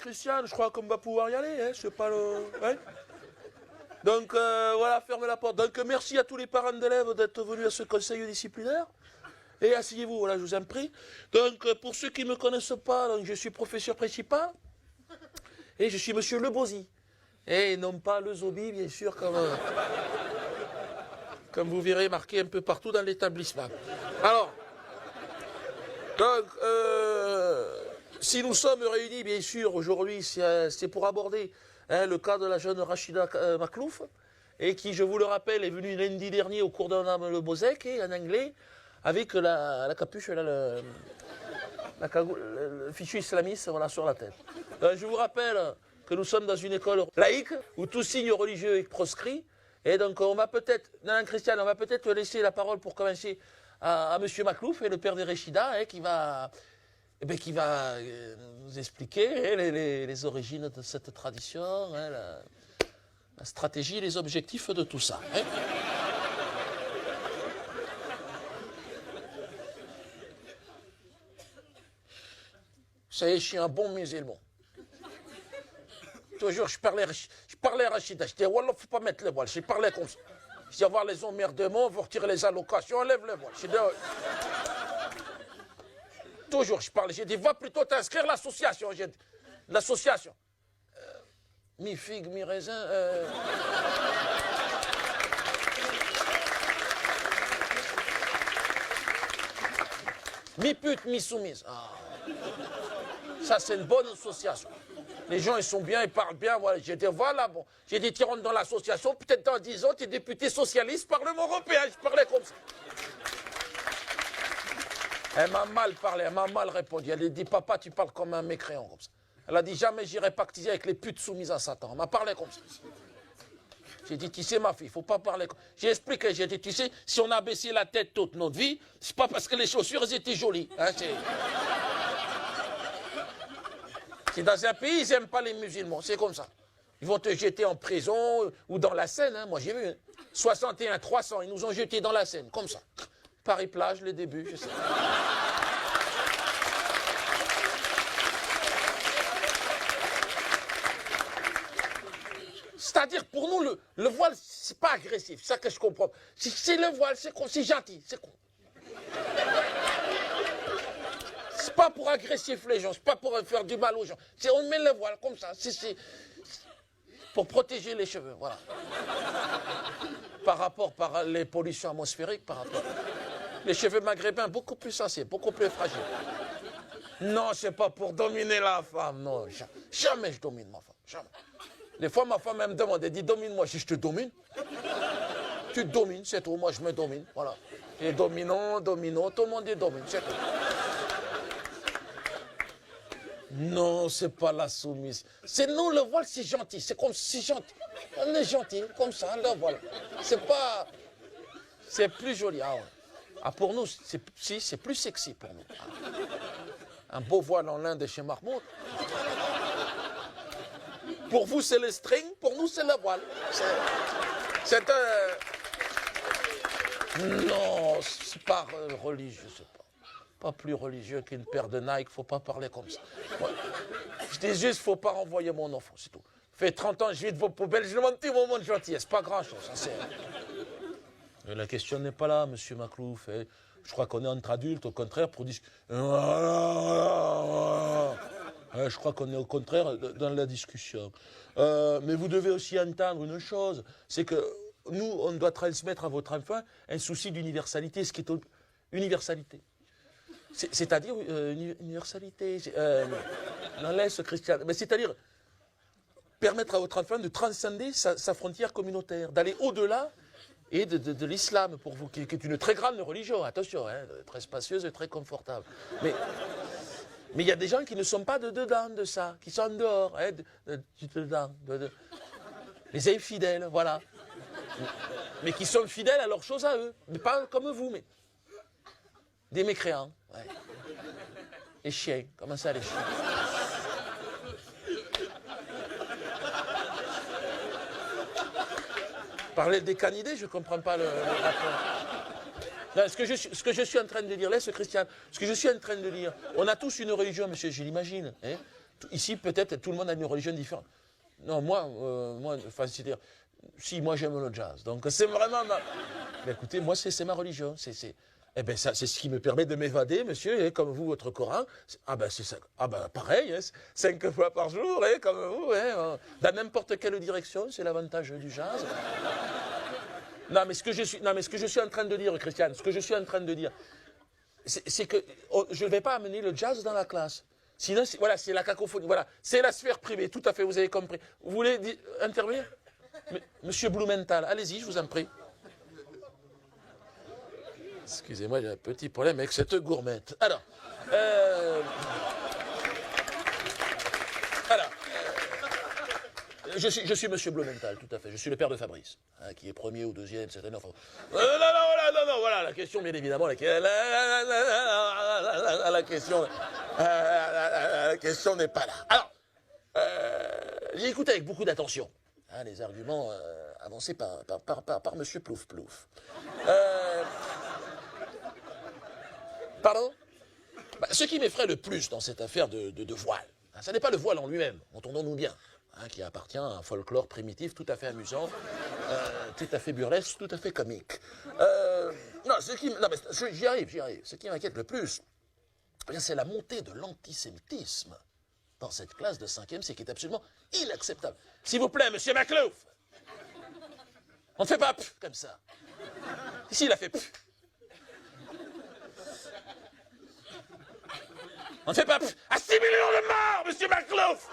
Christiane, je crois qu'on va pouvoir y aller, hein, c'est pas le... Hein. Donc voilà, fermez la porte. Donc merci à tous les parents d'élèves d'être venus à ce conseil disciplinaire. Et asseyez-vous, voilà, je vous en prie. Donc pour ceux qui ne me connaissent pas, donc, je suis professeur principal. Et je suis monsieur Le Bozy. Et non pas le Zobi, bien sûr, comme vous verrez marqué un peu partout dans l'établissement. Alors, donc, si nous sommes réunis, bien sûr, aujourd'hui, c'est pour aborder le cas de la jeune Rachida Maklouf, et qui, je vous le rappelle, est venue lundi dernier au cours d'un âme le Bozek, et en anglais, avec la capuche, là, le fichu islamiste voilà, sur la tête. Donc, je vous rappelle que nous sommes dans une école laïque, où tout signe religieux est proscrit, et donc on va peut-être, dans Christiane, on va peut-être laisser la parole pour commencer à M. Maklouf, et le père de Rachida, hein, qui va nous expliquer les origines de cette tradition, hein, la stratégie et les objectifs de tout ça. Hein. Ça y est, je suis un bon musulman. Toujours, je parlais à Rachida, je disais, Wallah, faut pas mettre le voile. Je parlais comme ça. Je dis, voir les emmerdements, vous retirez les allocations, enlève le voile. Je dis, toujours, je parlais. J'ai dit, va plutôt t'inscrire à l'association. L'association. Mi figue, mi raisin. Mi pute, mi soumise. Ah. Ça, c'est une bonne association. Les gens, ils sont bien, ils parlent bien. Voilà. J'ai dit, voilà, bon. J'ai dit, tu rentres dans l'association, peut-être dans 10 ans, tu es député socialiste, Parlement européen. Je parlais comme ça. Elle m'a mal parlé, elle m'a mal répondu. Elle a dit, papa, tu parles comme un mécréant, comme ça. Elle a dit, jamais j'irai pactiser avec les putes soumises à Satan. Elle m'a parlé comme ça. J'ai dit, tu sais, ma fille, il ne faut pas parler comme ça. J'ai expliqué, j'ai dit, tu sais, si on a baissé la tête toute notre vie, c'est pas parce que les chaussures, elles étaient jolies. Hein, c'est dans un pays, ils n'aiment pas les musulmans, c'est comme ça. Ils vont te jeter en prison ou dans la Seine, hein, moi j'ai vu. Hein. 61, 300, ils nous ont jetés dans la Seine, comme ça. Paris-Plage, le début, je sais. C'est-à-dire, pour nous, le voile, c'est pas agressif, c'est ça que je comprends. C'est le voile, c'est gentil, c'est con. C'est pas pour agressif les gens, c'est pas pour faire du mal aux gens. On met le voile comme ça, c'est pour protéger les cheveux, voilà. Par rapport à les pollutions atmosphériques, par rapport. Les cheveux maghrébins, beaucoup plus sensibles, beaucoup plus fragiles. Non, c'est pas pour dominer la femme, non. Jamais je domine ma femme, jamais. Des fois, ma femme elle me demande, elle dit, domine-moi. Si je te domine, tu te domines, c'est tout. Moi, je me domine, voilà. Et dominant, tout le monde est domine, c'est tout. Non, c'est pas la soumise. C'est nous, le voile, c'est gentil. C'est comme si gentil. On est gentil, comme ça, le voile. C'est pas... C'est plus joli. Ah, ouais. Ah pour nous, c'est plus sexy pour nous. Ah. Un beau voile en lin de chez Marmout. Pour vous, c'est le string, pour nous, c'est le voile. C'est Non, c'est pas religieux, c'est pas plus religieux qu'une paire de Nike, faut pas parler comme ça. Ouais. Je dis juste, faut pas renvoyer mon enfant, c'est tout. Fait 30 ans, je vis de vos poubelles, je demande un petit moment de gentillesse, pas grand-chose. La question n'est pas là, monsieur Maklouf. Je crois qu'on est entre adultes, au contraire, pour discuter. Je crois qu'on est au contraire dans la discussion. Mais vous devez aussi entendre une chose, c'est que nous, on doit transmettre à votre enfant un souci d'universalité, ce qui est universalité. C'est-à-dire universalité. Non, laisse Christiane. Mais c'est-à-dire permettre à votre enfant de transcender sa frontière communautaire, d'aller au-delà et de l'islam, pour vous, qui est une très grande religion, attention, hein, très spacieuse et très confortable. Mais il y a des gens qui ne sont pas dedans de ça, qui sont en dehors, hein, les infidèles, voilà. Mais qui sont fidèles à leurs choses à eux, mais pas comme vous, mais des mécréants. Ouais. Les chiens, comment ça les chiens? Parler des canidés, je ne comprends pas le rapport. Non, ce que je suis en train de dire, laisse Christiane, ce que je suis en train de dire, on a tous une religion, monsieur, je l'imagine. Hein, Ici, peut-être, tout le monde a une religion différente. Non, enfin, c'est-à-dire, si, moi, j'aime le jazz. Donc, c'est vraiment... Mais écoutez, moi, c'est ma religion. Eh ben, ça, c'est ce qui me permet de m'évader, monsieur, et comme vous, votre Coran. Ah ben, c'est ça. Ah ben, pareil, hein, 5 fois par jour, hein, comme vous, hein, dans n'importe quelle direction, c'est l'avantage du jazz. Non, mais ce que je suis en train de dire, Christiane, ce que je suis en train de dire, c'est que je ne vais pas amener le jazz dans la classe. Sinon, voilà, c'est la cacophonie. Voilà, c'est la sphère privée, tout à fait, vous avez compris. Vous voulez intervenir? Monsieur Blumenthal, allez-y, je vous en prie. Excusez-moi, j'ai un petit problème avec cette gourmette. Alors, je suis monsieur Blumenthal, tout à fait. Je suis le père de Fabrice, hein, qui est premier ou deuxième, c'est un enfant. Non, voilà, la question, bien évidemment, la question n'est pas là. Alors, j'ai écouté avec beaucoup d'attention les arguments avancés par monsieur Plouf Plouf. Pardon? Ce qui m'effraie le plus dans cette affaire de voile, ce n'est pas le voile en lui-même, entendons-nous bien, qui appartient à un folklore primitif tout à fait amusant, tout à fait burlesque, tout à fait comique. J'y arrive. Ce qui m'inquiète le plus, c'est la montée de l'antisémitisme dans cette classe de 5e, c'est qui est absolument inacceptable. S'il vous plaît, monsieur Maclouf, on ne fait pas comme ça. Ici, il a fait on ne fait pas à 6 millions de morts, monsieur Maclouf.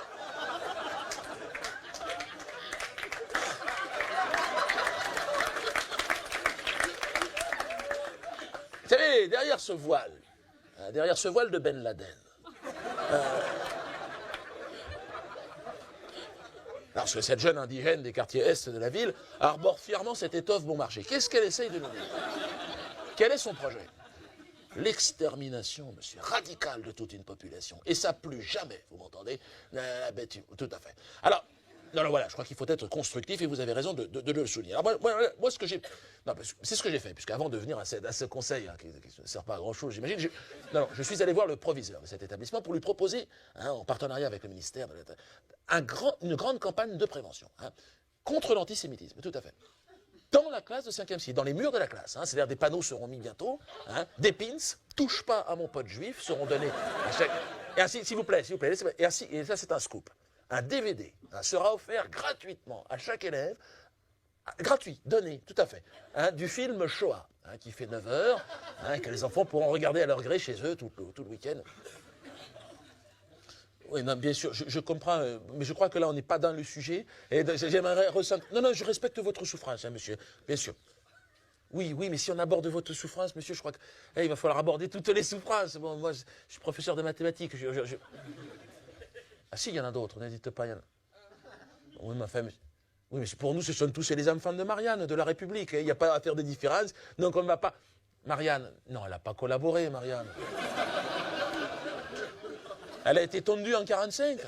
Vous savez, derrière ce voile de Ben Laden, alors que cette jeune indigène des quartiers est de la ville arbore fièrement cette étoffe bon marché. Qu'est-ce qu'elle essaye de nous dire? Quel est son projet? L'extermination, monsieur, radicale de toute une population. Et ça, plus jamais, vous m'entendez? Tout à fait. Alors, voilà, je crois qu'il faut être constructif et vous avez raison de le souligner. Alors, moi ce que j'ai... c'est ce que j'ai fait, puisqu'avant de venir à ce conseil, qui ne sert pas à grand-chose, j'imagine, je suis allé voir le proviseur de cet établissement pour lui proposer, en partenariat avec le ministère, une grande campagne de prévention contre l'antisémitisme, tout à fait. Dans la classe de 5e cycle, dans les murs de la classe. C'est-à-dire des panneaux seront mis bientôt, des pins, touche pas à mon pote juif, seront donnés à chaque... Et ainsi, s'il vous plaît, et ça c'est un scoop. Un DVD sera offert gratuitement à chaque élève, gratuit, donné, tout à fait, du film Shoah, qui fait 9 heures, que les enfants pourront regarder à leur gré chez eux tout le week-end. Oui, non, bien sûr, je comprends, mais je crois que là, on n'est pas dans le sujet. Et j'aimerais ressentir... Non, je respecte votre souffrance, monsieur, bien sûr. Oui, mais si on aborde votre souffrance, monsieur, je crois qu'il va falloir aborder toutes les souffrances. Bon, moi, je suis professeur de mathématiques. Ah si, il y en a d'autres, n'hésite pas. Oui, mais pour nous, ce sont tous les enfants de Marianne, de la République. Il n'y a pas à faire de différence, donc on ne va pas... Marianne, non, elle n'a pas collaboré, Marianne. Elle a été tondue en 1945.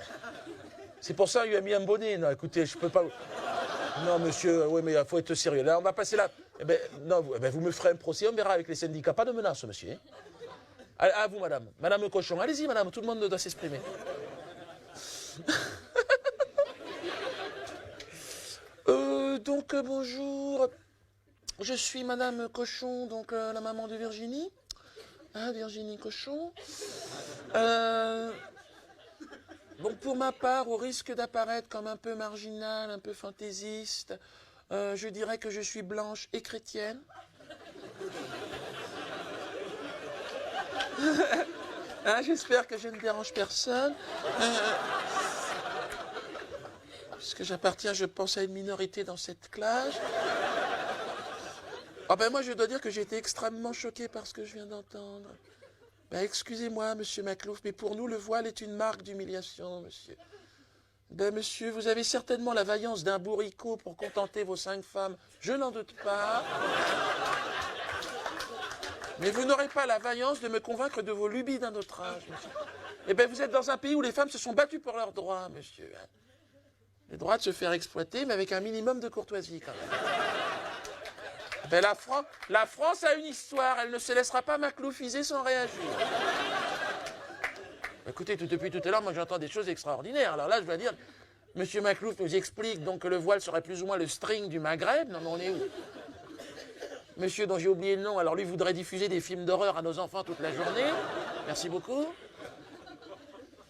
C'est pour ça qu'il lui a mis un bonnet. Non, écoutez, je ne peux pas... Non, monsieur, oui, mais il faut être sérieux. Là, on va passer là. Vous me ferez un procès, on verra avec les syndicats. Pas de menace, monsieur. À vous, madame. Madame Cochon. Allez-y, madame, tout le monde doit s'exprimer. Bonjour. Je suis madame Cochon, donc la maman de Virginie. Virginie Cochon. Pour ma part, au risque d'apparaître comme un peu marginal, un peu fantaisiste, je dirais que je suis blanche et chrétienne. J'espère que je ne dérange personne. Puisque j'appartiens, je pense, à une minorité dans cette classe. Moi, je dois dire que j'ai été extrêmement choqué par ce que je viens d'entendre. Excusez-moi, monsieur Maclouf, mais pour nous, le voile est une marque d'humiliation, monsieur. Monsieur, vous avez certainement la vaillance d'un bourricot pour contenter vos 5 femmes. Je n'en doute pas. Mais vous n'aurez pas la vaillance de me convaincre de vos lubies d'un autre âge, monsieur. Vous êtes dans un pays où les femmes se sont battues pour leurs droits, monsieur. Le droit de se faire exploiter, mais avec un minimum de courtoisie, quand même. La France a une histoire, elle ne se laissera pas macloufiser sans réagir. Écoutez, depuis tout à l'heure, moi j'entends des choses extraordinaires. Alors là, je dois dire, M. Maclouf nous explique donc que le voile serait plus ou moins le string du Maghreb. Non, mais on est où? Monsieur dont j'ai oublié le nom, alors lui voudrait diffuser des films d'horreur à nos enfants toute la journée. Merci beaucoup.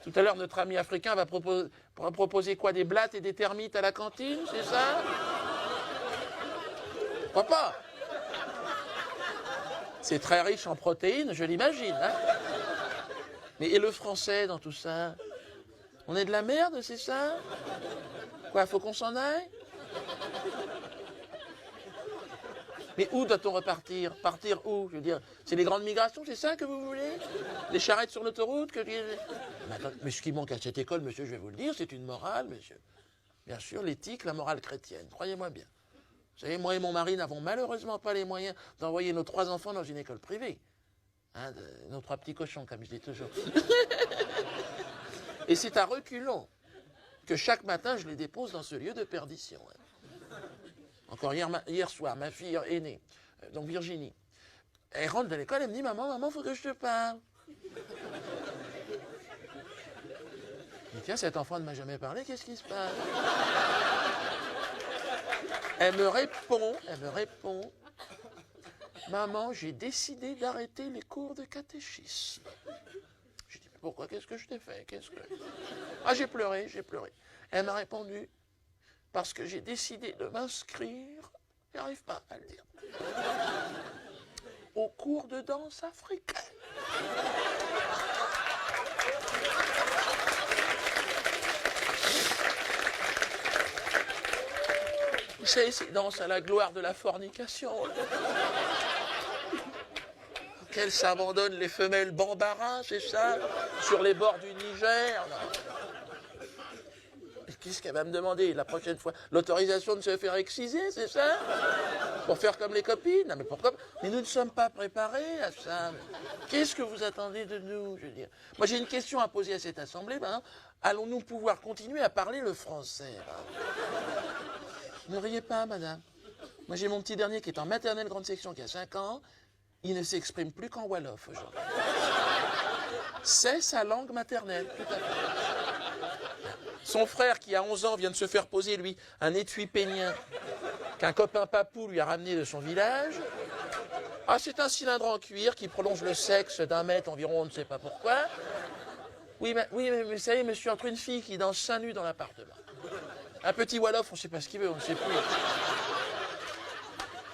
Tout à l'heure, notre ami africain va proposer quoi? Des blattes et des termites à la cantine, c'est ça? Pourquoi pas? C'est très riche en protéines, je l'imagine. Hein, mais et le français dans tout ça? On est de la merde, c'est ça? Quoi, faut qu'on s'en aille? Mais où doit-on repartir? Partir où? Je veux dire, c'est les grandes migrations, c'est ça que vous voulez? Les charrettes sur l'autoroute mais ce qui manque à cette école, monsieur, je vais vous le dire, c'est une morale, monsieur. Bien sûr, l'éthique, la morale chrétienne, croyez-moi bien. Vous savez, moi et mon mari n'avons malheureusement pas les moyens d'envoyer nos 3 enfants dans une école privée. Hein, nos 3 petits cochons, comme je dis toujours. Et c'est à reculons que chaque matin, je les dépose dans ce lieu de perdition. Hein. Encore hier soir, ma fille aînée, donc Virginie, elle rentre de l'école, elle me dit « Maman, faut que je te parle. » Je dis « Tiens, cet enfant ne m'a jamais parlé, qu'est-ce qui se passe ?» Elle me répond « Maman, j'ai décidé d'arrêter les cours de catéchisme. » Je dis « Pourquoi? Qu'est-ce que je t'ai fait? Ah, j'ai pleuré. Elle m'a répondu « Parce que j'ai décidé de m'inscrire, j'arrive pas à le dire, au cours de danse africaine. » Vous savez, ces danses à la gloire de la fornication. Qu'elles s'abandonnent les femelles bambara, c'est ça? Sur les bords du Niger. Qu'est-ce qu'elle va me demander la prochaine fois? L'autorisation de se faire exciser, c'est ça? Pour faire comme les copines? Non, mais pourquoi? Mais nous ne sommes pas préparés à ça. Qu'est-ce que vous attendez de nous? Je veux dire. Moi, j'ai une question à poser à cette assemblée. Ben, allons-nous pouvoir continuer à parler le français? Ne riez pas, madame. Moi, j'ai mon petit dernier qui est en maternelle grande section, qui a 5 ans. Il ne s'exprime plus qu'en Wolof aujourd'hui. C'est sa langue maternelle, tout à fait. Son frère, qui a 11 ans, vient de se faire poser, lui, un étui pénien qu'un copain papou lui a ramené de son village. Ah, c'est un cylindre en cuir qui prolonge le sexe d'1 mètre environ, on ne sait pas pourquoi. Oui, mais vous savez, monsieur, entre une fille qui danse seins nus dans l'appartement, un petit Wolof, on ne sait pas ce qu'il veut, on ne sait plus.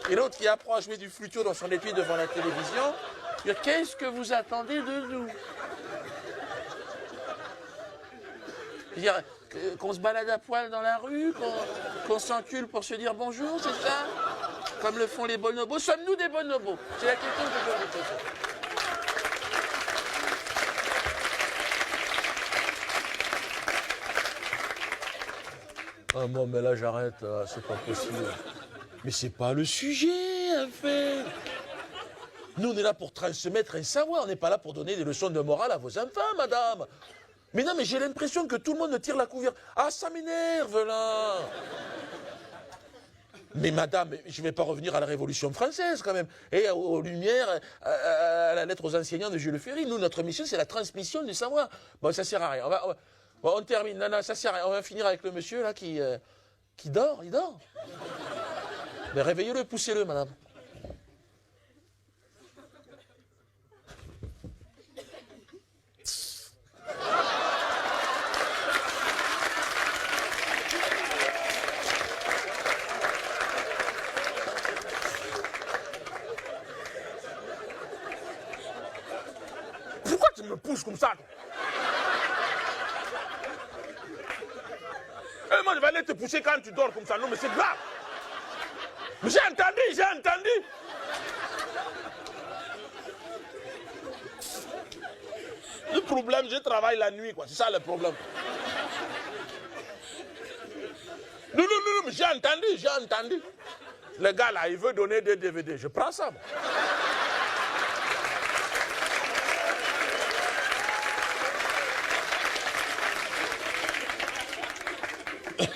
Et l'autre qui apprend à jouer du flutio dans son étui devant la télévision, qu'est-ce que vous attendez de nous? Je veux dire, qu'on se balade à poil dans la rue, qu'on s'encule pour se dire bonjour, c'est ça? Comme le font les bonobos. Sommes-nous des bonobos? C'est la question que je veux vous poser. Ah bon, mais là j'arrête, c'est pas possible. Mais c'est pas le sujet, en fait. Nous, on est là pour transmettre un savoir, on n'est pas là pour donner des leçons de morale à vos enfants, madame. Mais non, mais j'ai l'impression que tout le monde tire la couverture. Ah, ça m'énerve, là. Mais madame, je ne vais pas revenir à la Révolution française, quand même. Et aux Lumières, à la lettre aux enseignants de Jules Ferry. Nous, notre mission, c'est la transmission du savoir. Bon, ça sert à rien. On termine. Non, ça sert à rien. On va finir avec le monsieur, là, qui dort. Il dort. Mais réveillez-le, poussez-le, madame. Pourquoi tu me pousses comme ça? Moi, je vais aller te pousser quand tu dors comme ça. Non, mais c'est grave. Mais j'ai entendu. Le problème, je travaille la nuit, quoi. C'est ça le problème. Non, mais j'ai entendu. Le gars, là, il veut donner des DVD. Je prends ça, moi.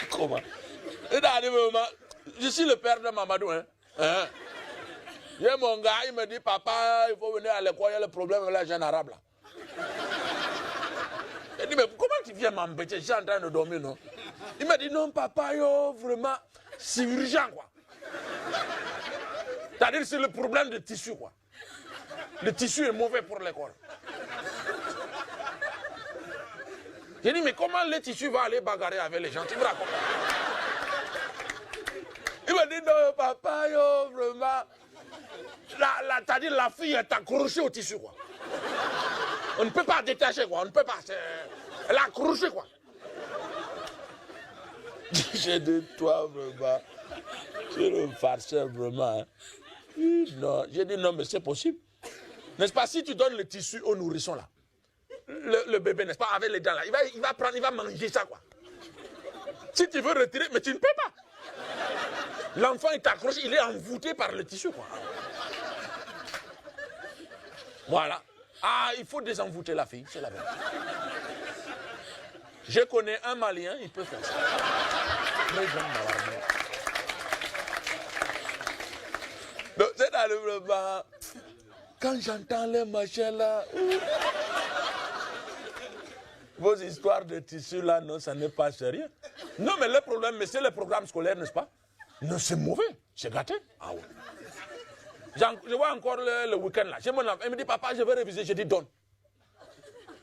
Comment? Et dans le moment, je suis le père de Mamadou, hein. Il y a mon gars, il me dit, papa, il faut venir à l'école, il y a le problème avec la jeune arabe, là. tu viens m'embêter, j'ai en train de dormir, non? Il m'a dit, non, papa, yo, vraiment, c'est urgent, quoi. C'est-à-dire que c'est le problème de tissu, quoi. Le tissu est mauvais pour l'école. J'ai dit, mais comment le tissu va aller bagarrer avec les gens? Tu me racontes? Il m'a dit, non, papa, yo, vraiment. C'est-à-dire la fille est accrochée au tissu, quoi. On ne peut pas détacher, quoi. On ne peut pas. Elle est accrochée, quoi. J'ai dit, toi, vraiment. C'est le farceur, vraiment. Hein. Non. J'ai dit, non, mais c'est possible. N'est-ce pas, si tu donnes le tissu au nourrisson, là, le bébé, n'est-ce pas, avec les dents, là, il va manger ça, quoi. Si tu veux retirer, mais tu ne peux pas. L'enfant est accroché, il est envoûté par le tissu, quoi. Voilà. Ah, il faut désenvoûter la fille, c'est la vérité. Je connais un Malien, il peut faire ça. Mais donc, c'est dans le moment. Quand j'entends les machins là, vos histoires de tissu là, non, ça n'est pas sérieux. Non, mais le problème, mais c'est le programme scolaire, n'est-ce pas? Non, c'est mauvais, c'est gâté. Ah ouais. Je vois encore le week-end là. J'ai mon enfant, il me dit, papa, je vais réviser. Je dis, donne.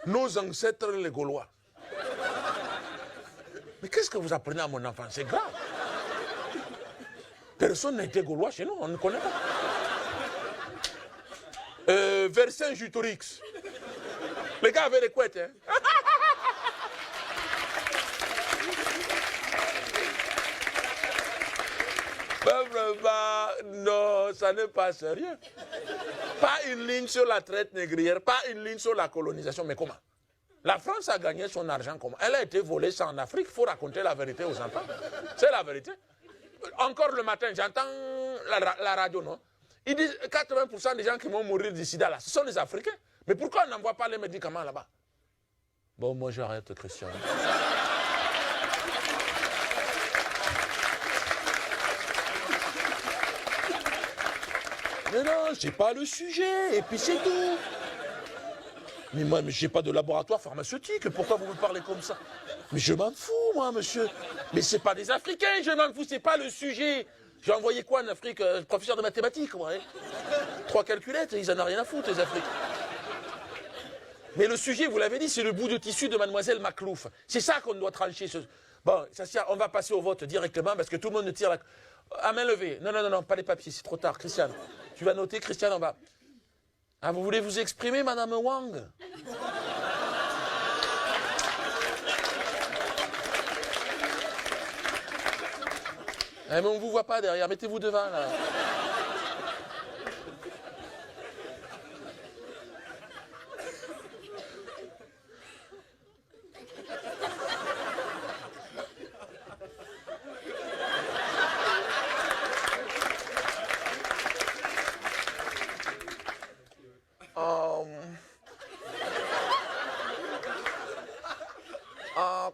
Nos ancêtres, les Gaulois. Mais qu'est-ce que vous apprenez à mon enfant? C'est grave. Personne n'a été Gaulois chez nous, on ne connaît pas. Vercingétorix. Les gars avaient des couettes, hein. Non, ça n'est pas sérieux. Pas une ligne sur la traite négrière, pas une ligne sur la colonisation, mais comment? La France a gagné son argent comment? Elle a été volée ça en Afrique, il faut raconter la vérité aux enfants. C'est la vérité. Encore le matin, j'entends la radio, non? Ils disent 80% des gens qui vont mourir du sida là, ce sont les Africains. Mais pourquoi on n'envoie pas les médicaments là-bas? Bon, moi j'arrête, Christian. Mais non, c'est pas le sujet, et puis c'est tout. Mais moi, je n'ai pas de laboratoire pharmaceutique, pourquoi vous me parlez comme ça? Mais je m'en fous, moi, monsieur. Mais c'est pas des Africains, je m'en fous, c'est pas le sujet. J'ai envoyé quoi en Afrique? Professeur de mathématiques, ouais. 3 calculettes, ils en ont rien à foutre, les Africains. Mais le sujet, vous l'avez dit, c'est le bout de tissu de mademoiselle Maclouf. C'est ça qu'on doit trancher. Bon, ça, on va passer au vote directement, parce que tout le monde tire la... À main levée. Non, non, non, non, pas les papiers, c'est trop tard. Christiane, tu vas noter, Christiane, on va... Ah, vous voulez vous exprimer, madame Wang? Eh, mais on ne vous voit pas derrière, mettez-vous devant, là.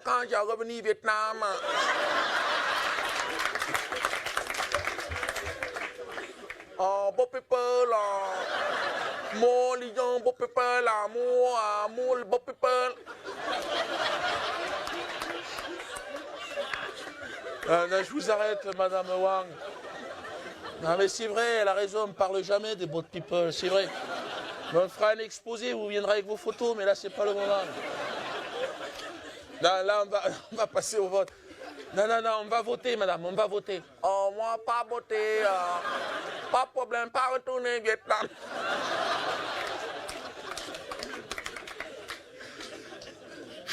Quand j'ai revenu au Vietnam, beau people, mon lion, beau people, mon beau people. Je vous arrête, madame Wang. Non, mais c'est vrai, elle a raison, on ne parle jamais des beau people, c'est vrai. On fera un exposé, vous viendrez avec vos photos, mais là, c'est pas le moment. Non, là, on va passer au vote. Non, non, non, on va voter, madame, on va voter. Oh, moi, pas voter. Pas de problème, pas retourner au Vietnam.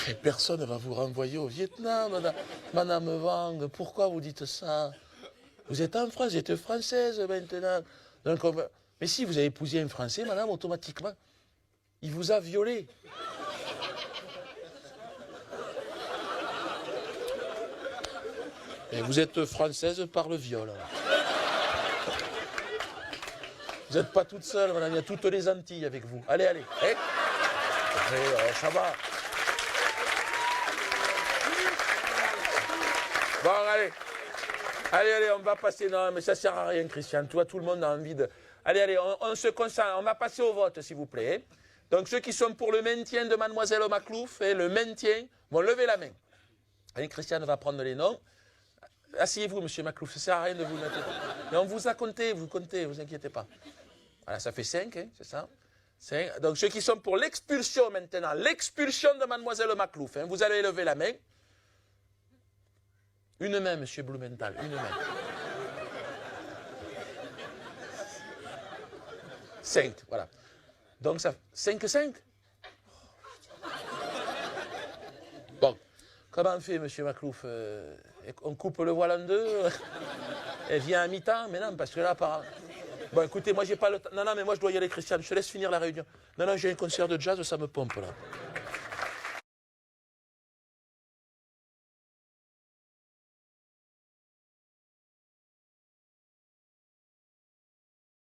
Et personne ne va vous renvoyer au Vietnam, madame Wang. Pourquoi vous dites ça? Vous êtes en France, vous êtes française maintenant. Donc, mais si vous avez épousé un Français, madame, automatiquement, il vous a violé. Et vous êtes française par le viol. Vous n'êtes pas toute seule, madame, il y a toutes les Antilles avec vous. Allez, allez. Allez, ça va. Bon, allez. Allez, allez, on va passer. Non, mais ça ne sert à rien, Christian. Toi, tout le monde a envie de... Allez, allez, on se concentre. On va passer au vote, s'il vous plaît. Donc ceux qui sont pour le maintien de Mademoiselle Maclouf et le maintien vont lever la main. Et Christiane va prendre les noms. Asseyez-vous, monsieur Maclouf, ça ne sert à rien de vous mettre. Mais on vous a compté, vous comptez, vous inquiétez pas. Voilà, ça fait 5, hein, c'est ça. 5. Donc ceux qui sont pour l'expulsion maintenant, l'expulsion de Mademoiselle Maclouf, hein, vous allez lever la main. Une main, monsieur Blumenthal, une main. 5, voilà. Donc ça 5-5. Bon, comment on fait, monsieur Maclouf? On coupe le voile en deux? Elle vient à mi-temps? Mais non, parce que là, par... Bon, écoutez, moi, j'ai pas le temps. Non, non, mais moi, je dois y aller, Christiane. Je te laisse finir la réunion. Non, non, j'ai un concert de jazz, ça me pompe, là.